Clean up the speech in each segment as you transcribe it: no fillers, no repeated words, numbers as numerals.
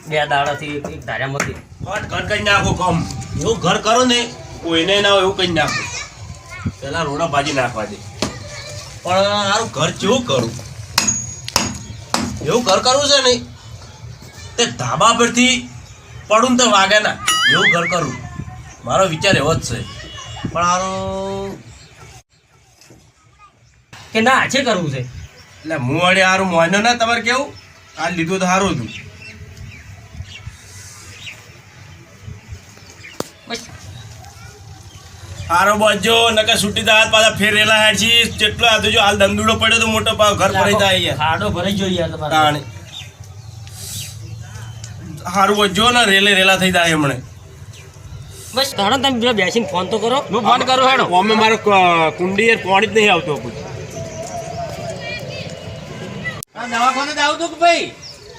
બે દાડાથી એક ધાર્યામાંથી ફટ ઘર કરી નાખો કમ એવું ઘર કરો ને કોઈને ના હોય એવું કરી નાખો પેલા રોડા ભાજી નાખવા દે પણ મારું ઘર કેવું કરું એવું ઘર કરવું છે ને તે ધાબા પરથી પડું તો વાગે ના એવું ઘર કરું મારો વિચાર એવો જ છે પણ હારું કે ના છે કરવું છે એટલે હું વડે સારું મોનો ના તમારે કેવું આ લીધું તો સારું હતું હારો બજો નકા છૂટી દાત પાછા ફેરેલા હેડ છી જેટલો આ જો હાલ દંદુડો પડ્યો તો મોટો પાવ ઘર ભરાઈ જાય યાર ખાડો ભરાઈ ગયો યાર તમારે તાણે હારું બજો ને રેલા થઈ જાય હમણે બસ તાણે તમે પેલા બેસીને ફોન તો કરો હું ફોન કરું હેડો અમે મારો કુંડી યાર પાણી જ નહીં આવતો દવાખાને જાવ તો કે ભાઈ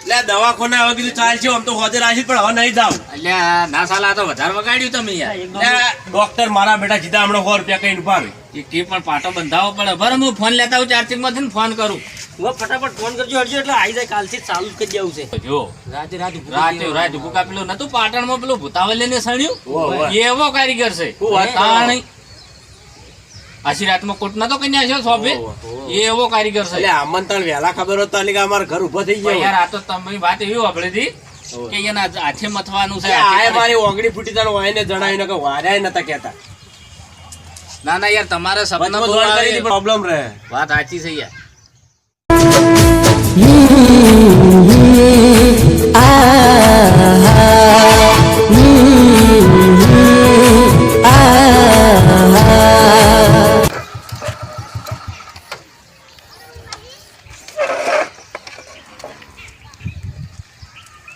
એટલે દવાખાને હવે કીધું ચાલશે આમ તો હોજે રાખી પણ હવે નહીં જાવ એટલે ના સાલા તો વધારે વગાડ્યું તમે યાર ડોક્ટર મારા બેટા સીધા હમણાં 100 રૂપિયા કઈ ઉભાવે કે પણ પાટો બંધાવો પડે બરાબર હું ફોન લેતા હું ચાર્જિંગ માંથી ફોન કરું હું ફટાફટ ફોન કરજો હટજો એટલે આવી જાય કાલથી જ ચાલુ જ કરી દેવું છે જો રાતે રાત ભૂકા પેલું નતું પાટણમાં પેલું ભૂતાવલ્ય ને સણ્યું ઓહો. એવો કારીગર છે તાણી આશી રાતમાં કોટ નતો કઈ આવ્યો સોંપે એવો કારીગર છે એટલે આમંત્રણ વહેલા ખબર હોત તો એટલે કે અમારા ઘર ઉભો થઈ ગયો યાર આ તો તમે વાત એવી વાપરી હતી કે એના હાથે મથવાનું છે આ મારી ઓગણી ફૂટી તાણ વાયને જણાવ્યું ને કે વાર્યા નતા કહેતા ના ના યાર તમારે સપના પ્રોબ્લેમ રહે વાત સાચી છે યાર